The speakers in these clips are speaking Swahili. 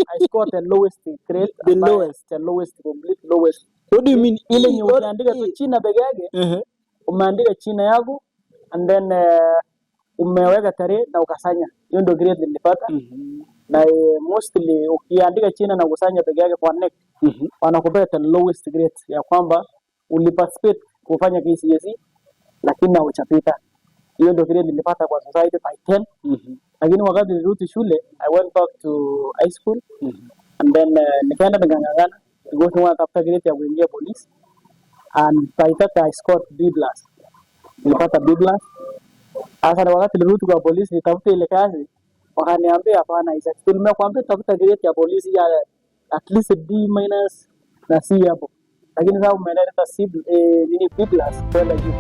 I scored the lowest grade. The lowest. The lowest, complete lowest. What do you mean? Ile yenye ukiandika tu China peke yake, umeandika China yako and then umeweka tarehe na ukasanya. Hiyo ndio grade nilipata. Na mostly ukiandika China na kusanya peke yake kwa NEC, wanakupea the lowest grade ya kwamba uliparticipate kufanya KCSE lakini hauchapita. Hiyo ndio grade nilipata kwa society by 10. Lakini wakati nilirudi shule, I went back to high school and then nikaenda nikang'ang'ana because I wanatafuta grade ya kuingia police and by that I scored B+. Nilipata B+. Sasa na wakati nilirudi kwa police nitafuta ile kazi, wakaniambia hapana Isaac, nimekuambia tafuta grade ya police ya at least D- na C hapo. Lakini sasa umeleta C nini B+ kwenda juu.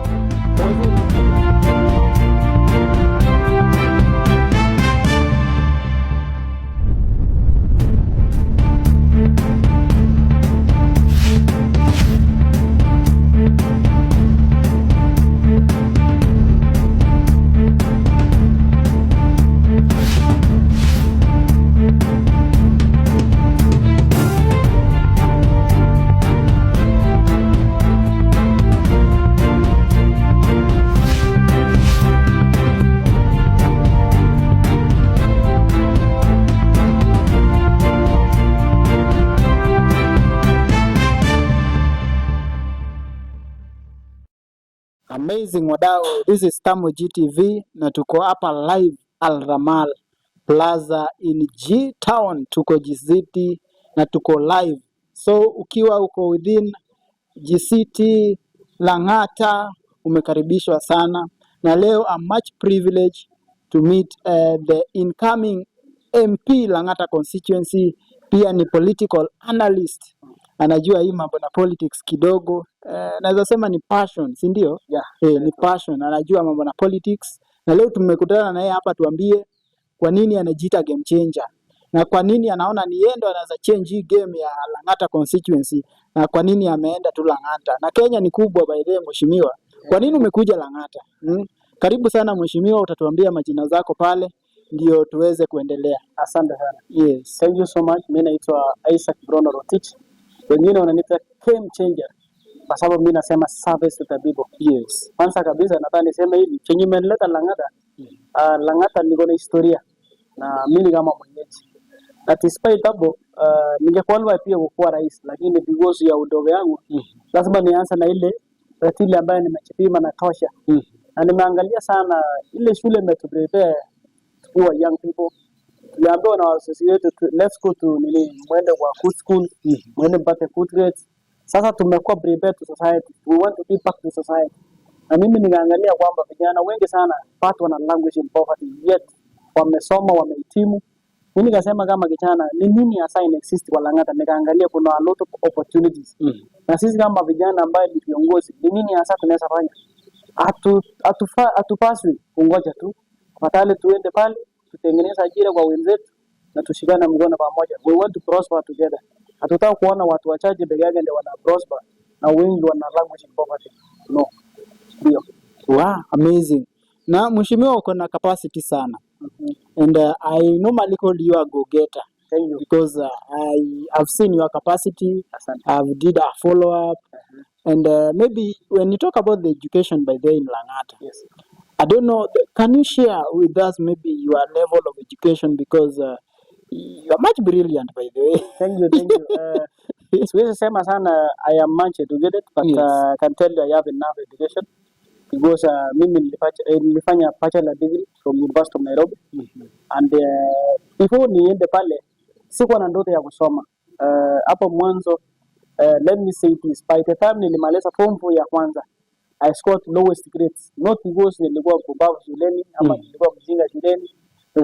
Amazing wadau, this is Tamo GTV na tuko hapa live Al Ramal Plaza in G Town, tuko GCT na tuko live. So ukiwa uko within GCT Lang'ata umekaribishwa sana, na leo I'm much privileged to meet the incoming MP Lang'ata constituency, pia ni political analyst, anajua hii mambo na politics kidogo. Naweza sema ni passion, si ndio? Yeah. Ni passion, anajua mambo na politics, na leo tumekutana na yeye hapa tuambie kwa nini anajiita game changer na kwa nini anaona ni yeye ndo anaweza change hii game ya Lang'ata constituency, na kwa nini ameenda tu Lang'ata. Na Kenya ni kubwa by the way, mheshimiwa. Kwa nini umekuja Lang'ata? Karibu sana mheshimiwa, utatuambia majina zako pale ndio tuweze kuendelea. Asante sana. Yes. Thank you so much. Mimi naitwa Isaac Brono Rotich. Wengine wananiita game changer kwa sababu mimi nasema service to the people. Yes. Kwanza kabisa nataka niseme hivi, chenye imenileta Lang'ata, Lang'ata niko na historia na mimi kama mwenyeji. Na despite hapo ningekwaliwa pia kuwa rais, lakini because ya udogo yangu lazima nianze na ile ratili ambayo nimechipima na tosha. Na nimeangalia sana ile shule imetuprepare tukiwa young people. Tuliambiwa na wazazi wetu let's go to mwende kwa good school, mwende mpate good grades. Sasa tumekuwa prepared to society. We want to give back to society. Na mimi nikaangalia kwamba vijana wengi sana watu wana language in poverty, yet wamesoma, wamehitimu. Mimi nikasema kama kijana ni nini hasa exist kwa Lang'ata, nikaangalia kuna a lot of opportunities. Na sisi kama vijana ambao ni viongozi, ni nini hasa tunaweza fanya? Hatupaswi kungoja tu. Fatale tuende pale, tutengeneze ajira kwa wenzetu na tushikane mkono pamoja. We want to prosper together. Hatutaka kuona watu wachache peke yake ndio wana prosper na wengi wana language in poverty. No. Ndio. Wow, amazing. Na mheshimiwa uko na capacity sana. And I normally call you a go-getter. Thank you. Because I've seen your capacity. I've did a follow-up. And maybe when you talk about the education by the in Lang'ata, Yes. I don't know, can you share with us maybe your level of education, because you are much brilliant by the way. Thank you. Siwezi sema sana I am much educated, but Yes. I can tell you I have enough education because mimi nilifanya bachelor degree from University of Nairobi. And before niende pale sikuwa na ndoto ya kusoma. Hapo mwanzo let me say this, by the time nilimaliza form 4 ya kwanza I scored lowest grades, not because nilikuwa mbavu shuleni ama nilikuwa mjinga shuleni,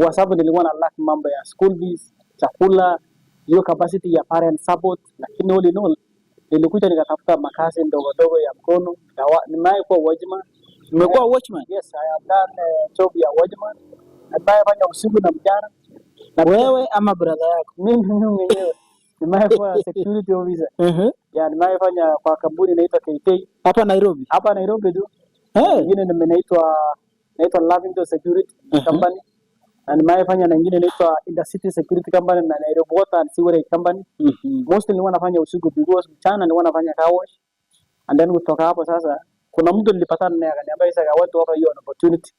kwa sababu nilikuwa na lack mambo ya school fees, chakula, hiyo capacity ya parent support. Lakini all in all nilikuja nikatafuta makazi ndogo ndogo ya mkono. Nimekuwa watchman. Umekuwa watchman? Yes, I have done job ya watchman. Nimefanya usiku na mchana. Na wewe ama brother yako? Mimi mwenyewe nimekuwa security officer. Ya nimefanya kwa kampuni inaitwa KK hapa Nairobi. Hapa Nairobi tu. Nyingine naitwa Lavington Security Company. na nimefanya na nyingine inaitwa Intercity Security Company na Nairobi Water and Sewerage Company. Mostly nilikuwa nafanya usiku because mchana nilikuwa nafanya car wash. And then kutoka hapo sasa kuna mtu nilipatana naye akaniambia sasa watu hapa hiyo opportunity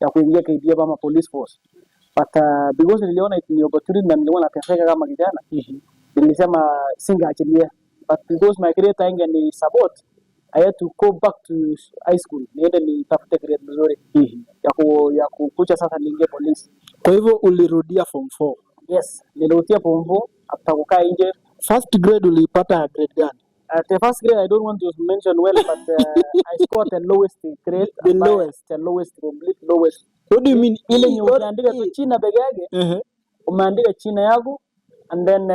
ya kuingia KDF ama police force. But because niliona ni opportunity na niliona nateseka kama kijana. Nilisema singaachilia. But because my grade ni support, I had to go back to high school. Niende nitafute grade nzuri. Ya kukucha sasa niingie police. Kwa hivyo ulirudia form 4? Yes, nilirudia form 4 after kukaa nje. First grade ulipata grade gani? The first grade I don't want to mention well, but I scored the lowest grade. The lowest, complete lowest. What do you mean? Ile yenye ukiandika tu china peke yake, umeandika china yako and then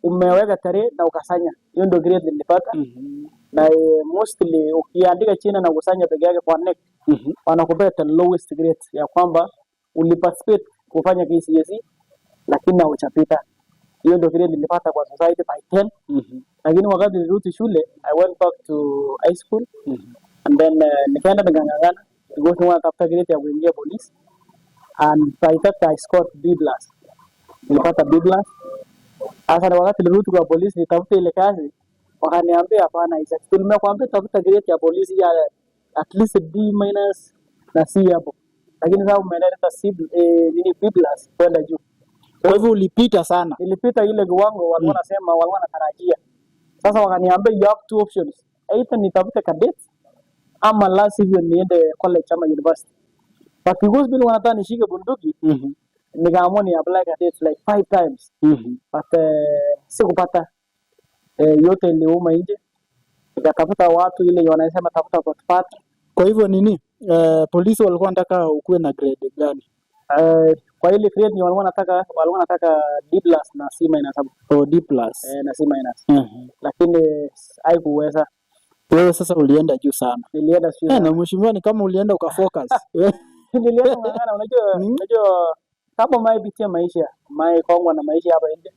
umeweka tarehe na ukasanya. Hiyo ndio grade nilipata. Na mostly ukiandika china na kusanya peke yake kwa NEC, wanakupea the lowest grade ya kwamba uliparticipate kufanya KCSE lakini hauchapita. Hiyo ndio grade nilipata kwa society by 10. Lakini wakati nilirudi shule, I went back to high school and then nikaenda nikang'ang'ana because nilikuwa natafuta grade ya kuingia police and by that I scored B+. Nilipata B+. Sasa wakati nilirudi kwa police nitafuta ile kazi, wakaniambia hapana Isaac, tulimekuambia tafuta grade ya police ya at least D- na C hapo. Lakini sasa umeleta B+ kwenda juu. Kwa hivyo ulipita sana. Nilipita ile kiwango walikuwa wanasema walikuwa wanatarajia. Sasa wakaniambia you have two options. Either nitafute cadet ama la sivyo niende college ama university. But because bila wanataka nishike bunduki, nikaamua ni apply cadet like 5 times. But sikupata. Yote iliuma nje. Nikatafuta watu ile wanasema tafuta potpata. Kwa hivyo nini? Polisi walikuwa wanataka ukuwe na grade gani? Kwa ile grade ni walikuwa wanataka D+ na C- hapo. Oh, D+. Na C-. Lakini haikuweza. Wewe sasa ulienda juu sana. Nilienda juu sana. Na mheshimiwa ni kama ulienda ukafocus. Nilienda ng'ang'ana, unajua kama maipitia maisha, kongwa na maisha hapa nje.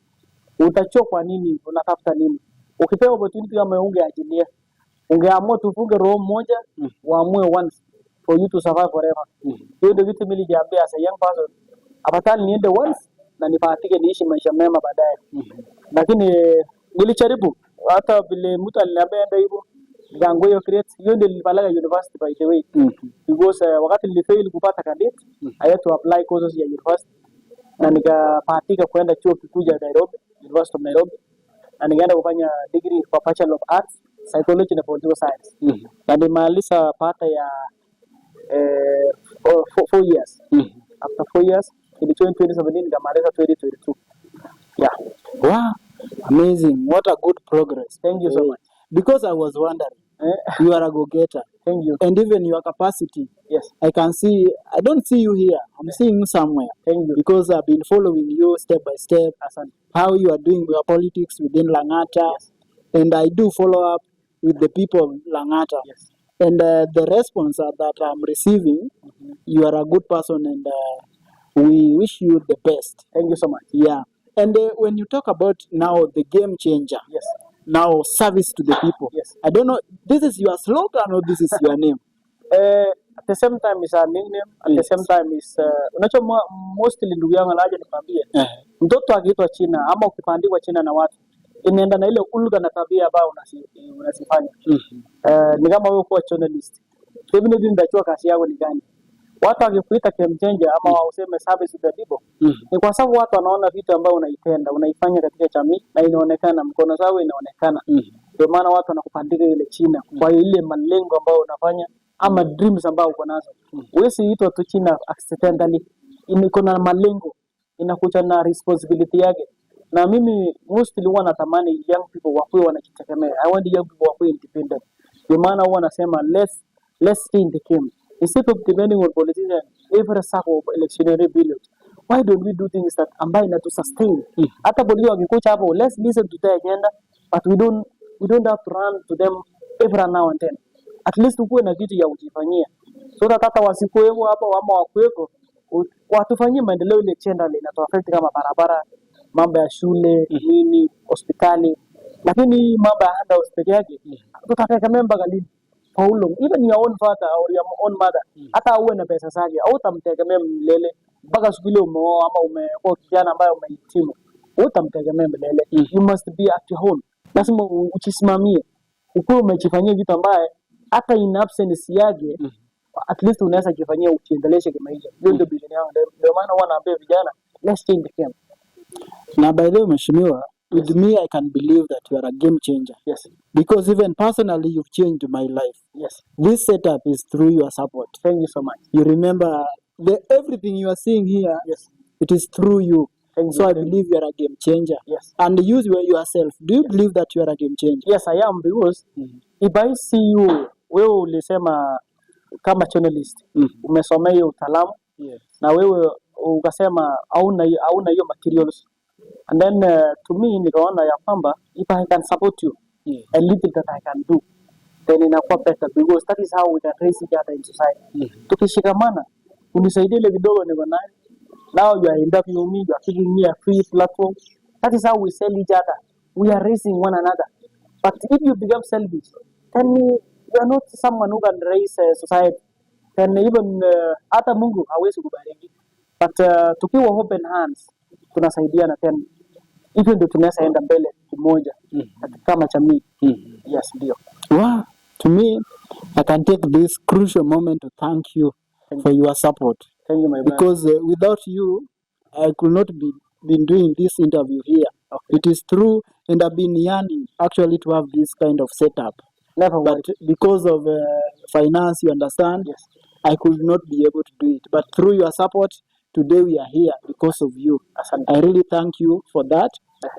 Utachoka nini? Unatafuta nini? Ukipewa opportunity kama ungeachilia. Ungeamua tufunge roho moja, uamue once for you to survive forever. Hiyo ndio vitu mimi nilijiambia as a young person. Afadhali niende once na nipaatike niishi maisha mema baadaye. Lakini nilijaribu hata vile mtu aliniambia enda hivyo. Nikaangu hiyo create hiyo ndio nilipeleka university by the way. Because wakati nilifail kupata cadet, I had to apply courses ya university. Na nikapaatika kwenda chuo kikuu cha Nairobi, University of Nairobi. Na nikaenda kufanya degree for Bachelor of Arts, Psychology and Political Science. Na nimaliza pata ya 4 years. After 4 years, in 2017 nikamaliza 2022. Yeah. Wow. Amazing. What a good progress. Thank you so much. Because I was wondering, you are a go-getter. Thank you. And even your capacity. Yes. I don't see you here. I'm seeing you somewhere. Thank you. Because I've been following you step by step. How you are doing your politics within Lang'ata. Yes. And I do follow up with the people of Lang'ata. Yes. And the response that I'm receiving, you are a good person and we wish you the best. Thank you so much. Yeah. And when you talk about now the game changer, Yes. now service to the people. Yes. I don't know, this is your slogan or this is your name? At the same time is a nickname. At the same time is unajua mostly ndugu yangu anaje nikwambie. Mtoto akiitwa China ama ukipandikwa China na watu inaenda na ile ulga na tabia ambayo unasifanya. Ni kama wewe kuwa journalist. Hivi ndio ndachua kazi yako ni gani? Watu wakikuita game changer ama useme service to the people. Ni kwa sababu watu wanaona vitu ambavyo unaitenda, unaifanya katika jamii na inaonekana mkono wako inaonekana. Ndio maana watu wanakupandika ile China kwa ile malengo ambayo unafanya ama dreams ambazo uko nazo. Wewe siitwa tu China accidentally. Iko na malengo, inakuja na responsibility yake. Na mimi mostly huwa natamani young people wakuwe wanajitegemea. I want young people wakuwe independent. Ndio maana huwa nasema let's stay in the game. Instead of depending on politicians every circle of electionary period. Why don't we do things that ambayo inatu sustain? Hata polisi wakikuja hapo, let's listen to their agenda, but we don't have to run to them every now and then. At least ukuwe na kitu ya kujifanyia. So that hata wasikuwepo hapo ama wakuweko, watufanyie maendeleo ile agenda inatuaffect kama barabara, mambo ya shule, nini, hospitali. Lakini mambo ya handouts peke yake, tutategemea mpaka lini? For how long? Even your own father or your own mother, hata uwe na pesa zake, au utamtegemea milele. mpaka siku ile umeoa ama umekuwa kijana ambaye umehitimu, utamtegemea milele. You must be at your home. Lazima ujisimamie, ukuwe umejifanyia vitu ambaye hata in absence yake at least unaweza kufanyia ukiendelesha kimaisha. Hiyo ndio vision yangu. Ndio maana wanaambia vijana, let's change the game. Na by the way, mheshimiwa, with me I can believe that you are a game changer. Yes. Because even personally you've changed my life. Yes. This setup is through your support. Thank you so much. You remember everything you are seeing here. Yes. It is through you. Thank So you. I believe you are a game changer. Yes. And use yourself. Do you believe that you are a game changer? Yes, I am, because if I see you, wewe ulisema kama journalist, umesomea hiyo utaalamu, Yes. na wewe ukasema hauna hiyo materials, and then to me nikaona ya kwamba if I can support you, Yes. a little that I can do, then inakuwa better, because that is how we can raise each other in society. Tukishikamana, unisaidia ile kidogo niko nayo, now you are interviewing me, you are giving me a free platform. That is how we sell each other. We are raising one another. But if you become selfish, then you are not someone who can raise society. Then even hata Mungu hawezi kubariki. But tukiwa open hands, tunasaidiana tena. Hivyo ndio tunaweza enda mbele kimoja kama jamii. Yes, ndio. Wow. To me, I can take this crucial moment to thank you for your support. Thank you, my brother. Because without you, I could not been doing this interview here. Okay. It is true, and I've been yearning actually to have this kind of setup. Never But worry. because of finance, you understand, Yes. I could not be able to do it. But through your support, today we are here because of you. Asante. I really thank you for that,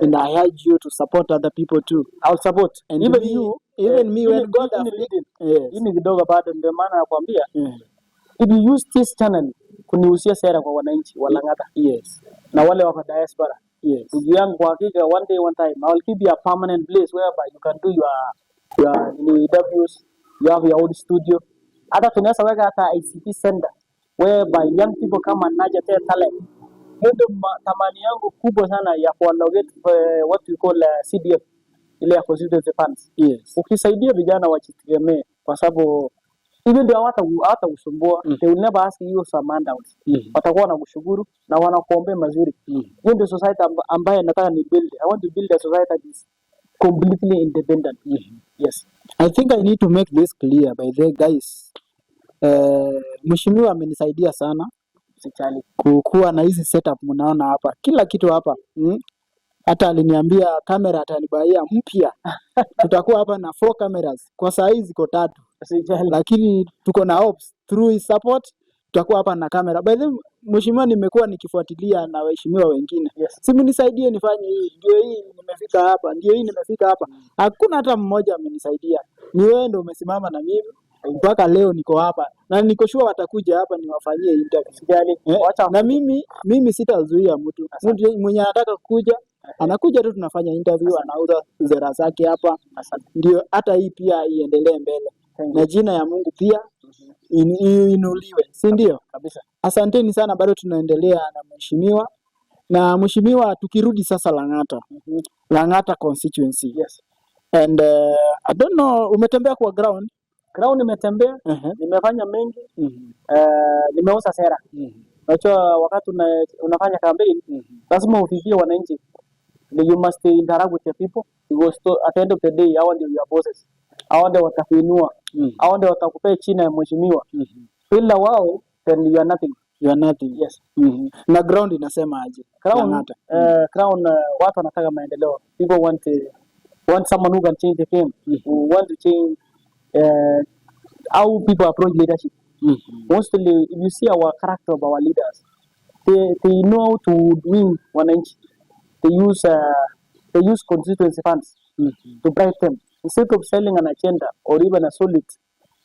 and I urge you to support other people too. I'll support. And Even me, you, even me, when God has Hii ni kidogo bado, ndio maana nakwambia, yes. if you use this channel kunihusia sera kwa wananchi wa Lang'ata Yes. na wale wako diaspora, Yes. ndugu yangu, kwa hakika one day one time I will give you a permanent place whereby you can do your interviews, you have your own studio. Hata tunaweza weka hata ICT center whereby young people come and nurture their talent. Hiyo ndio tamani yangu kubwa sana ya kuallocate what we call CDF, ile ya constituency funds. Yes. Ukisaidia vijana wajitegemee, kwa sababu hivi ndio hata usumbua, they will never ask you some handouts. Watakuwa wanakushukuru na wanakuombea mazuri. Hiyo ndio society ambayo nataka ni build. I want to build a society that is completely independent. Yes. I think I need to make this clear by the guys. Mheshimiwa amenisaidia sana Sijali. kuwa na hizi setup mnaona hapa. Kila kitu hapa. Hata aliniambia kamera atanibaia mpya. Tutakuwa hapa na 4 cameras. Kwa saa hizi ziko 3. Sijali. Lakini tuko na hopes through his support tutakuwa hapa na kamera. By the way, mheshimiwa, nimekuwa nikifuatilia na waheshimiwa wengine. Yes. Simu nisaidie nifanye hii, ndio hii nimefika hapa, ndio hii nimefika hapa. Hakuna hata mmoja amenisaidia. Ni wewe ndio umesimama na mimi mpaka leo niko hapa. Na niko sure watakuja hapa niwafanyie interview. Sijali. Wacha. Na mimi sitazuia mtu. Mtu mwenye anataka kuja anakuja tu, tunafanya interview, anauza zera zake hapa. Ndio hata hii pia iendelee mbele. Na jina ya Mungu pia inuliwe, si ndio? Kabisa. Asanteni sana, bado tunaendelea na mheshimiwa. Na mheshimiwa, tukirudi sasa Lang'ata. Lang'ata constituency. Yes. And I don't know, umetembea kwa ground? Ground nimetembea, nimefanya mengi. Nimeuza sera. Unajua wakati unafanya campaign, lazima ufikie wananchi. You must interact with the people, because at the end of the day, hao ndio your bosses. Hao ndio watakuinua. Hao ndio watakupea chini ya mheshimiwa. Bila wao, then you are nothing. You are nothing. Yes. Na ground inasema aje? Ground, watu wanataka maendeleo. People want someone who can change the game. Who want to change how people approach leadership. Mostly, if you see our character of our leaders, they know how to win wananchi. They use constituency funds to bribe them. Instead of selling an agenda or even a solid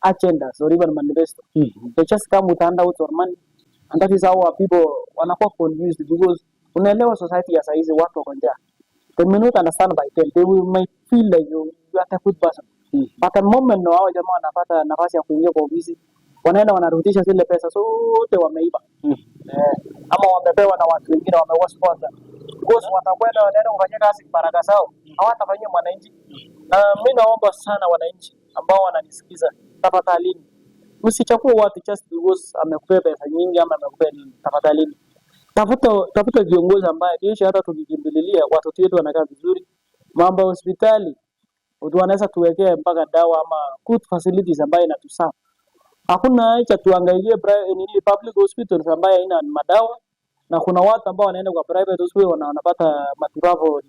agendas or even manifesto, they just come with handouts or money, and that is how our people wanakuwa confused, because unaelewa society ya saizi watu wako njaa. They may not understand by then. They might feel like you are a good person. But the moment no hao jamaa wanapata nafasi ya kuingia kwa ofisi, wanaenda wanarudisha zile pesa zote wameiba. Ama wamepewa na watu wengine, wamewa sponsor. Because watakwenda wanaenda kufanya kazi baraka zao, hawatafanyia mwananchi. Na mimi naomba sana wananchi ambao wananisikiza, tafadhali msichukue watu just because amekupea pesa nyingi ama amekupea nini. Tafadhali tafuta viongozi ambaye kisha hata tukikimbililia watoto wetu wanakaa vizuri. Mambo ya hospitali watu wanaweza tuwekea mpaka dawa ama good facilities ambayo inatusaa. Hakuna haja tuangailie public hospitals ambayo haina madawa, na kuna watu ambao wanaenda kwa private hospital wanapata matibabu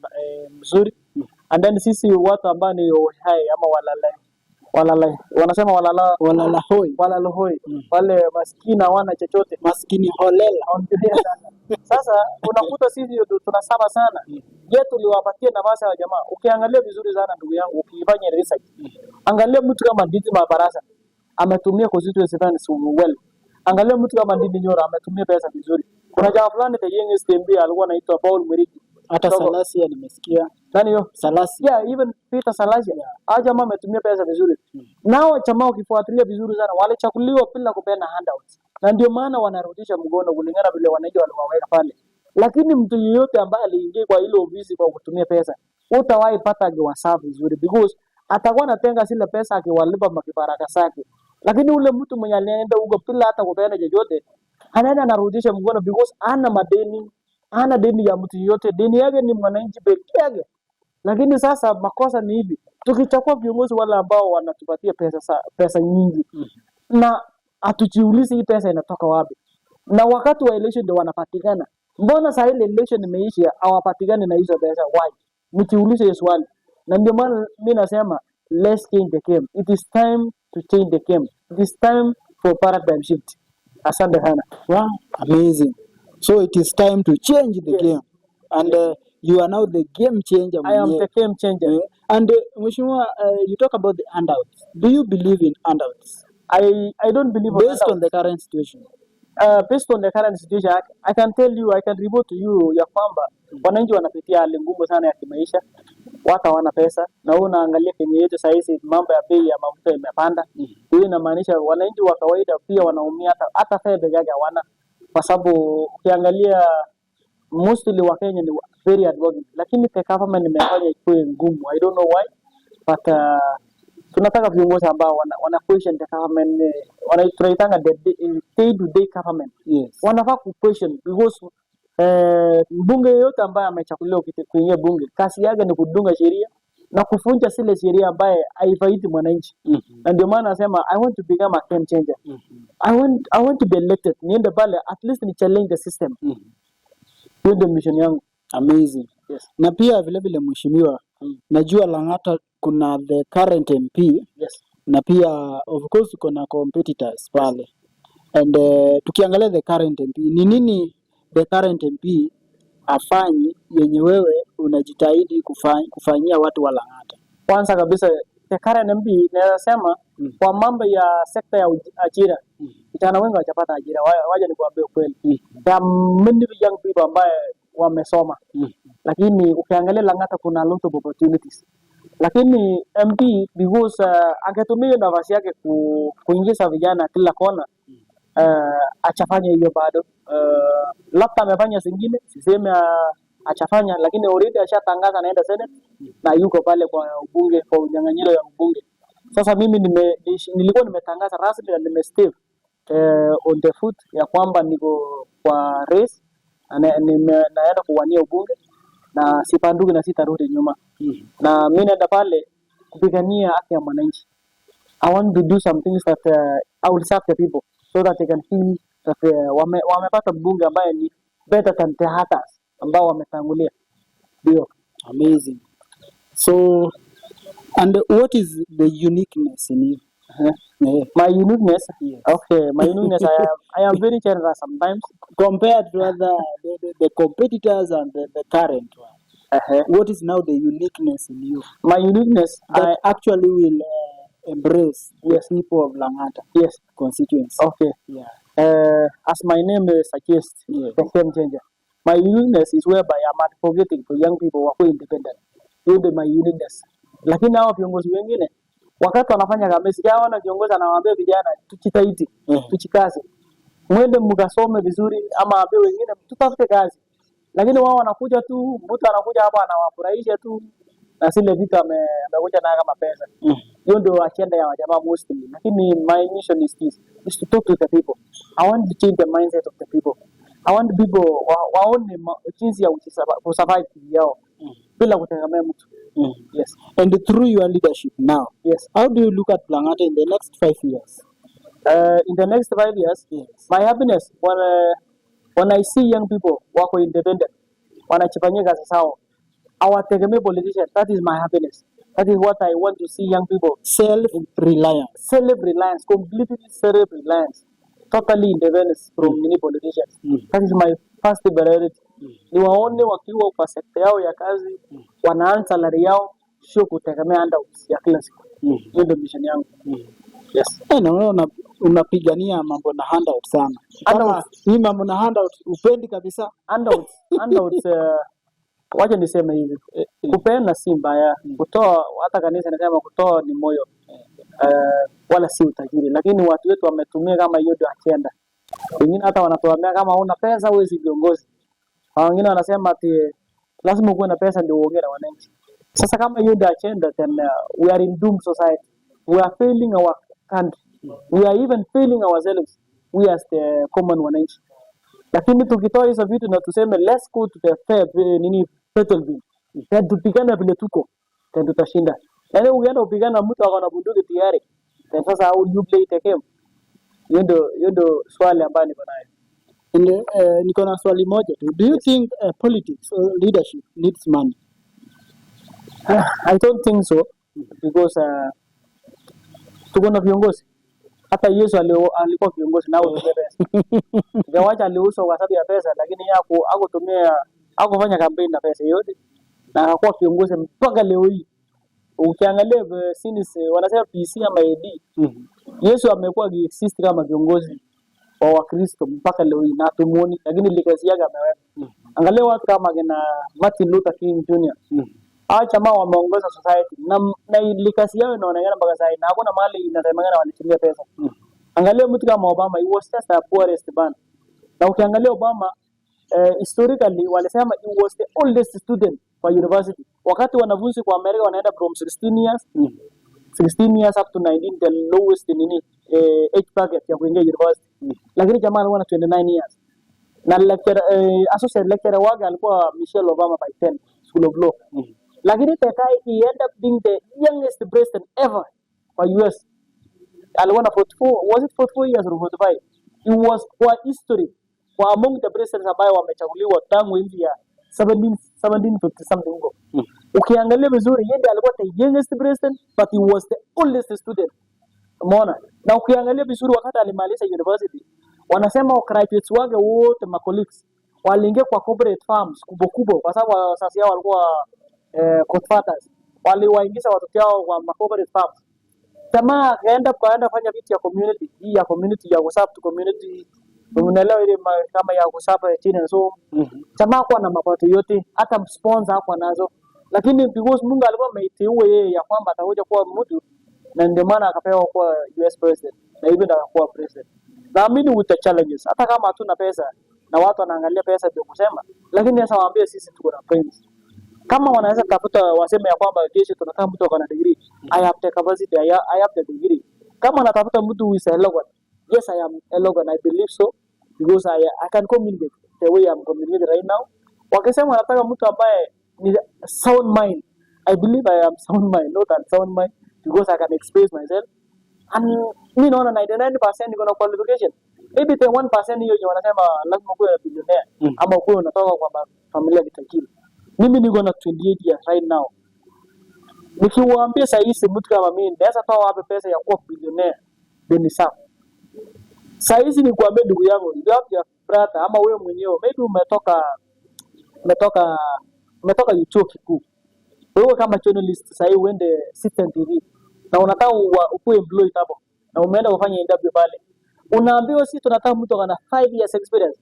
mzuri. And then sisi watu ambao ni hai ama wanasema walala hoi wale maskini hawana chochote, maskini holela. Sasa unakuta sisi tunasaba sana. Je, tuliwapatia nafasi ya jamaa? Ukiangalia vizuri sana ndugu yangu, ukifanya research, angalia mtu kama Ndindi Mabarasa ametumia constituency funds well. Angalia mtu kama Ndindi Nyoro ametumia pesa vizuri. Kuna jamaa fulani Tayenge STMB alikuwa anaitwa Paul Mweriki. Hata Salasia nimesikia. Nani hiyo? Salasia. Yeah, even Peter Salasia. Hao jamaa ametumia pesa vizuri. Nao jamaa ukifuatilia vizuri sana walichakuliwa bila kupeana handouts. Na ndio maana wanarudisha mgono kulingana vile wananchi waliwaweka pale. Lakini mtu yeyote ambaye aliingia kwa ile ofisi kwa kutumia pesa, utawahi pata akiwasafu vizuri because atakuwa anatenga zile pesa akiwalipa makibaraka zake. Lakini ule mtu mwenye alienda huko bila hata kupeana chochote, anaenda anarudisha mgono because ana madeni, ana deni ya mtu yeyote, deni yake ni mwananchi pekee yake. Lakini sasa makosa ni hivi, tukichukua viongozi wale ambao wanatupatia pesa nyingi na hatujiulizi hii pesa inatoka wapi, na wakati wa election ndio wanapatikana. Mbona saa ile election imeisha hawapatikani na hizo pesa? Why? Mjiulize hiyo swali. Na ndio maana mimi nasema let's change the game. It is time to change the game. It is time for paradigm shift. Asante sana. Wow, amazing. So it is time to change the game. And you are now the game changer. I am the game changer. And Mheshimiwa, you talk about the handouts. Do you believe in handouts? I don't believe based on the current situation. Based on the current situation, I can tell you, I can report to you ya kwamba wananchi wanapitia hali ngumu sana ya kimaisha. Watu hawana pesa, na wewe unaangalia Kenya yetu sasa hizi mambo ya bei ya mafuta imepanda. Hiyo inamaanisha wananchi wa kawaida pia wanaumia, hata fedha yake hawana, kwa sababu ukiangalia mostly wa Kenya ni very hardworking, lakini the government imefanya ikuwe ngumu. I don't know why, but tunataka viongozi ambao wana question the government, tunaitanga the day to day government. Yes. Wanafaa ku question because mbunge yote ambaye amechaguliwa kuingia bunge, kazi yake ni kudunga sheria na kufunja zile sheria ambaye haifaidi mwananchi. Na ndio maana nasema I want to become a game changer. I want to be elected. Niende pale at least ni challenge the system. Hiyo ndio mission yangu. Amazing. Yes. Na pia vile vile mheshimiwa, najua Lang'ata kuna the current MP. Yes. Na pia of course kuna competitors pale. And tukiangalia the current MP, ni nini the current MP afanyi yenye wewe unajitahidi kufanyia watu wa Lang'ata? Kwanza kabisa the current MP naweza sema kwa mambo ya sekta ya ajira, vijana wengi hawajapata ajira. Waje nikuambie ukweli. There are many young people ambaye wamesoma. Lakini ukiangalia Lang'ata kuna lot of opportunities. Lakini MP because angetumia nafasi yake kuingiza vijana kila kona, achafanya hiyo bado. Labda amefanya zingine, siseme achafanya, lakini already ashatangaza naenda Senate na yuko pale kwa ubunge, kwa unyang'anyiro ya ubunge. Sasa mimi nilikuwa nimetangaza rasmi na nimestep on the foot ya kwamba niko kwa race na naenda kuwania ubunge na sipanduki na sitarudi nyuma. Na mimi naenda pale kupigania haki ya mwananchi. I want to do some things that I will serve the people so that they can feel that wamepata mbunge ambaye ni better than the others ambao wametangulia. Ndio. Amazing. So, and what is the uniqueness in you? My uniqueness? Yes. Okay, my uniqueness, I am very generous sometimes. Compared to the competitors and the current one. What is now the uniqueness in you? My uniqueness, that actually will embrace the people of Lang'ata. Yes. Constituency. Okay. Yeah. As my name suggests, the game changer. My uniqueness is whereby I'm advocating for young people who are independent. Hiyo ndio my uniqueness. Lakini hao viongozi wengine wakati wanafanya kazi yao na kiongozi anawaambia vijana tujitahidi, tujikaze. Mwende mkasome vizuri ama ambie wengine tutafute kazi. Lakini wao wanakuja tu, mtu anakuja hapa anawafurahisha tu na zile vitu amekuja nayo kama pesa. Hiyo ndio agenda ya jamaa mostly. Lakini my mission is this, is to talk to the people. I want to change the mindset of the people. I want people waone jinsi ya kusurvive yao bila kutegemea mtu. Yes. And through your leadership now, Yes. how do you look at Lang'ata in the next 5 years? In the next 5 years, Yes. my happiness when I see young people wako independent, wanachifanyia kazi zao, hawategemei politician. That is my happiness. That is what I want to see young people. Self-reliance. Self-reliance, completely self-reliance, totally independent from any politicians. That is my first priority. Ni waone wakiwa kwa sekta yao ya kazi, wanaanza salary yao, sio kutegemea handouts ya kila siku. Hiyo ndio mission yangu. Yes. Naona unapigania mambo na handout sana. Kama hii mambo na handout upendi kabisa? Handouts wacha niseme hivi. Kupeana si mbaya. Kutoa, hata kanisa inasema kutoa ni moyo. Wala si utajiri, lakini watu wetu wametumia kama hiyo ndio agenda. Wengine hata wanatuambia kama huna pesa wewe si kiongozi. Wengine wanasema ati lazima uwe na pesa ndio uongee na wananchi. Sasa kama hiyo ndio agenda, then we are in doomed society. We are failing our country. We are even failing ourselves. We as the common wananchi. Lakini tukitoa hizo vitu na tuseme let's go to the fair battlefield. Then tupigane vile tuko. Then tutashinda. Yaani ukienda kupigana mtu akona bunduki tayari. Then sasa how you play the game? Hiyo ndio swali ambalo niko nayo. Niko na swali moja tu. Do you think politics or leadership needs money? I don't think so because tuko na viongozi. Hata Yesu alikuwa kiongozi nao tumia pesa. Ingawaje aliuza kwa sababu ya pesa, lakini hakufanya kampeni na pesa yote. Na akakuwa kiongozi mpaka leo hii. Ukiangalia since wanasema PC ama AD. Yesu amekuwa exist kama kiongozi wa Wakristo mpaka leo hii na tumuoni, lakini legacy yake ameweka. Angalia watu kama kina Martin Luther King Jr. Hawa jamaa wameongoza society na legacy yao inaonekana mpaka sasa, na hakuna mahali inasemekana walitumia pesa. Angalia mtu kama Obama, he was just a poorest man. Na ukiangalia Obama historically walisema he was the oldest student for university. Wakati wanafunzi kwa America wanaenda from 16 years up to 19, the lowest age bracket ya kuingia university. Lakini jamaa alikuwa na 29 years. Na associate lecturer wake alikuwa Michelle Obama by 10, School of Law. Lakini the guy, he ended up being the youngest president ever for US. Alikuwa na 44 years or 45. He was kwa history, kwa among the presidents ambao wamechaguliwa tangu enzi ya 1750 something huko. Ukiangalia vizuri, yeye ndiye alikuwa the youngest president, but he was the oldest student. Umeona? Na ukiangalia vizuri wakati alimaliza university, wanasema graduates wake wote ma colleagues waliingia kwa corporate firms kubwa kwa sababu wasasi yao walikuwa godfathers. Waliwaingiza watoto wao kwa corporate firms. Jamaa akaenda fanya vitu ya community, hii ya community ya WhatsApp to community. Unaelewa ile kama ya WhatsApp chini na so. Jamaa kwa na mapato yote, hata sponsor hapo nazo. Lakini because Mungu alikuwa ameiteua yeye ya kwamba atakuja kuwa mtu, na ndio maana akapewa kuwa US president na hivyo ndio akakuwa president. Naamini with the challenges, hata kama hatuna pesa na watu wanaangalia pesa ndio kusema, lakini sasa waambie sisi tuko na friends. Kama wanaweza tafuta waseme ya kwamba kesho tunataka mtu akona degree, I have the capacity, I have the degree. Kama anatafuta mtu who is eloquent, yes I am eloquent, I believe so because I can communicate the way I'm communicating right now. Wakisema wanataka mtu ambaye ni sound mind, I believe I am sound mind, not a sound mind because I can express myself. And mimi naona 99% niko na qualification. Maybe the 1% hiyo wanasema lazima uwe billionaire ama uwe unatoka kwa familia ya tajiri. Mimi niko na 28 years right now. Nikiwaambia sasa hizi mtu kama mimi naweza toa wapi pesa ya kuwa billionaire ni sawa. Sasa hizi ni kuambia ndugu yangu, ndio brother ama wewe mwenyewe maybe umetoka chuo kikuu. Wewe kama journalist sasa hivi uende Citizen TV na unataka ukuwe employed hapo na umeenda kufanya interview pale. Unaambiwa sisi tunataka mtu ana 5 years experience.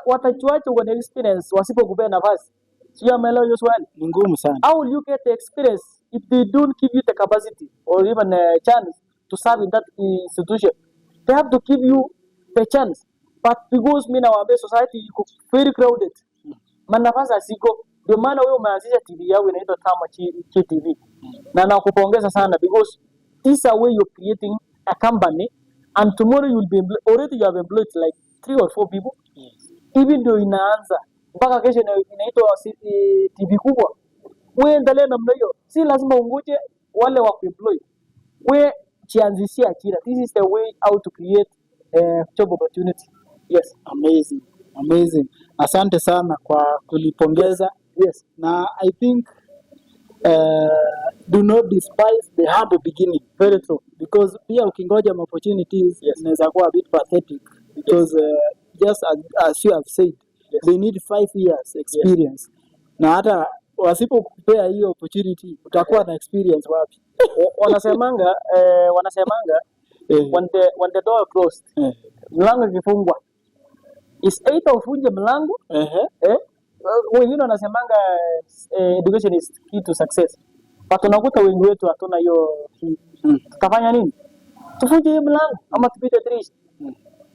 Watachuaje uko na experience wasipokupea nafasi? Sio ameelewa hiyo swali? Ni ngumu sana. How will you get the experience if they don't give you the capacity or even a chance to serve in that institution? They have to give you the chance. But because mimi nawaambia society iko very crowded. Manafasi asiko. Ndio maana wewe umeanzisha TV yako inaitwa Tama TV. Na nakupongeza sana because this is a way you're creating a company and tomorrow you will be already you have employed like 3 or 4 people. Hivi ndio inaanza mpaka kesho inaitwa TV kubwa. Wewe endelea namna hiyo, si lazima ungoje wale wa kuemploy. Wewe jianzishie ajira. This is the way how to create job opportunity. Yes, amazing. Asante sana kwa kulipongeza. Yes. Na I think do not despise the humble beginning. Very true. Because pia ukingoja opportunities inaweza kuwa a bit pathetic because just as you have said, they need 5 years experience. Na hata wasipokupea hiyo opportunity utakuwa na experience wapi? Wanasemanga when the door closed, mlango ikifungwa is either ufunje mlango wengine wanasemanga education is key to success, but unakuta wengi wetu hatuna hiyo key. Tutafanya nini? Tufunje hiyo mlango ama tupite dirisha?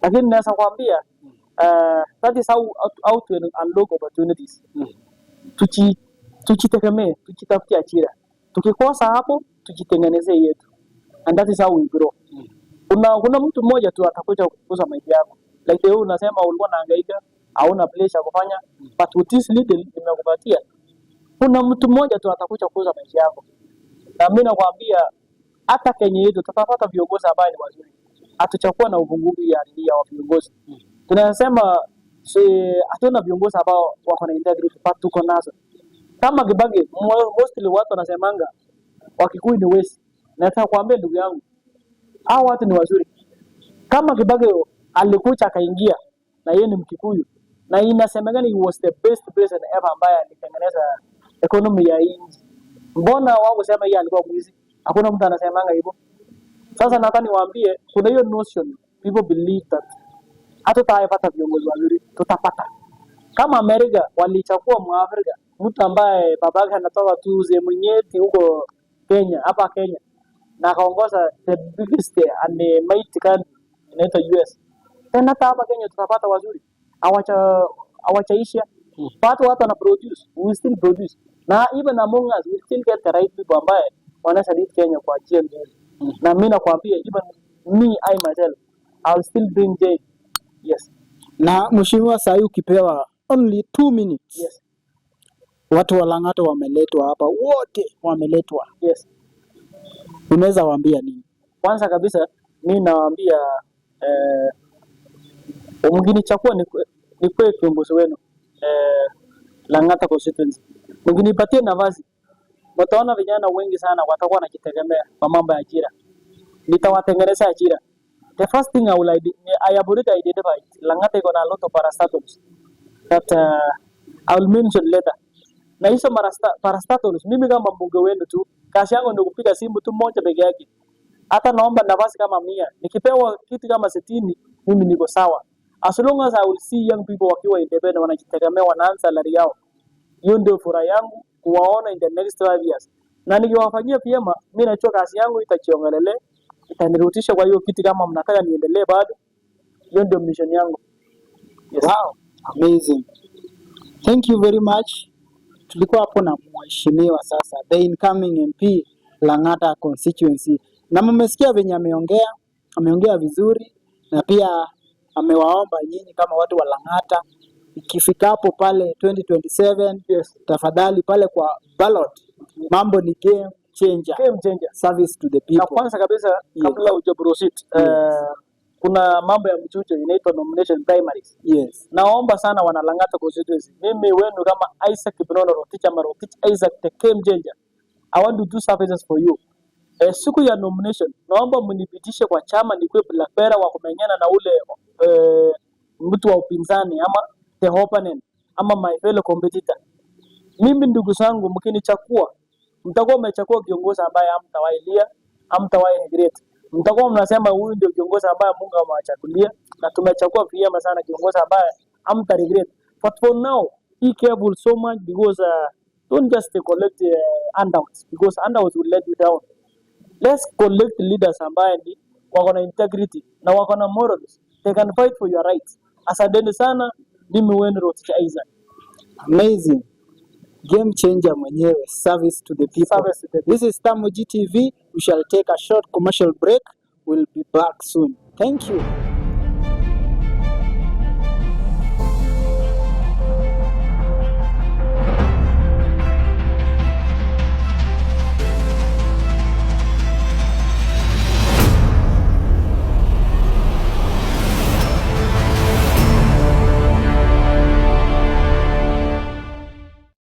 Lakini naweza kuambia that is how to unlock opportunities. Tujitegemee, tujitafutie ajira. Tukikosa hapo tujitengenezee yetu, and that is how we grow. Kuna mtu mmoja tu atakuja kukuza maisha yako, like wewe unasema ulikuwa unahangaika, hauna place ya kufanya, but with this little nimekupatia. Kuna mtu mmoja tu atakuja kukuza maisha yako, na mimi nakwambia hata Kenya yetu tutapata viongozi ambao ni wazuri. Hatuchakuwa na uvunguzi ya viongozi. Tunasema hatuna viongozi ambao wako na integrity, but tuko nazo. Kama Kibaki, mostly watu wanasemanga Wakikuyu ni wezi. Nataka kuambia ndugu yangu, hao watu ni wazuri. Kama Kibaki alikuja akaingia na yeye ni Mkikuyu, na inasemekana he was the best president ever ambaye alitengeneza economy ya nchi. Mbona wao kusema yeye alikuwa mwizi? Hakuna mtu anasemanga hivyo. Sasa nataka niwaambie kuna hiyo notion, people believe that hatutapata viongozi wazuri, tutapata. Kama Amerika walichukua Mwafrika, mtu ambaye babake anatoka tu Mwenyeti huko Kenya, hapa Kenya, na akaongoza the biggest and the mighty country inaitwa US. Tena hapa Kenya tutapata wazuri. Hawachaisha. Watu wana produce, we still produce. Na even among us, we still get the right people ambaye wanaweza lead Kenya kwa njia nzuri. Na mimi nakwambia even me I myself I'll still bring change. Yes. Na mheshimiwa, sasa ukipewa only 2 minutes. Yes. Watu wa Lang'ata wameletwa hapa, wote wameletwa. Yes. Unaweza waambia nini? Kwanza kabisa mimi nawaambia mnginichukua ni kwa kiongozi wenu Lang'ata constituency. Mnginipatie nafasi. Mtaona vijana wengi sana watakuwa wanajitegemea kwa mambo ya ajira. Nitawatengenezea ajira. The first thing I have already identified, Lang'ata iko na a lot of parastatals that I will mention later. Na hizo parastatals, mimi kama mbunge wenu tu, kazi yangu ndio kupiga simu tu moja peke yake. Hata naomba nafasi kama 100. Nikipewa kitu kama 60, mimi niko sawa. As long as I will see young people wakiwa independent, wanajitegemea, wanaanza salary yao. Hiyo ndio furaha yangu kuwaona in the next 5 years. Na nikiwafanyia vyema, mimi najua kazi yangu itachiongelele, itanirutisha kwa hiyo kitu kama mnataka niendelee bado. Hiyo ndio mission yangu. Yes. Wow, amazing. Thank you very much. Tulikuwa hapo na mheshimiwa sasa, the incoming MP Lang'ata constituency. Na mmesikia venye ameongea vizuri, na pia amewaomba nyinyi kama watu wa Lang'ata ikifika hapo pale 2027, Yes. Tafadhali pale kwa ballot, mambo ni game changer. Game changer. Service to the people. Na kwanza kabisa kabla hujaproceed, kuna mambo ya mchujo inaitwa nomination primaries. Yes. Naomba sana wana Lang'ata constituency, mimi wenu kama Isaac Kibinono Rotich ama Rotich Isaac the game changer, I want to do services for you. Siku ya nomination naomba mnipitishe kwa chama nikuwe Blackberry wa kumenyana na ule mtu wa upinzani ama the opponent ama my fellow competitor. Mimi ndugu zangu, mkinichakua mtakuwa mmechakua kiongozi ambaye hamtawailia, hamtawahi regret. Mtakuwa mnasema huyu ndio kiongozi ambaye Mungu amewachagulia, na tumechakua vyema sana kiongozi ambaye hamta regret. But for now, be careful so much because don't just collect handouts, because handouts will let you down. Let's collect leaders ambaye ni wako na integrity na wako na morals. They can fight for your rights. Asanteni sana, mimi wenu Rotich Isaac. Amazing. Game changer mwenyewe, service to the people. Service to the people. This is Tamu GTV. We shall take a short commercial break. We'll be back soon. Thank you.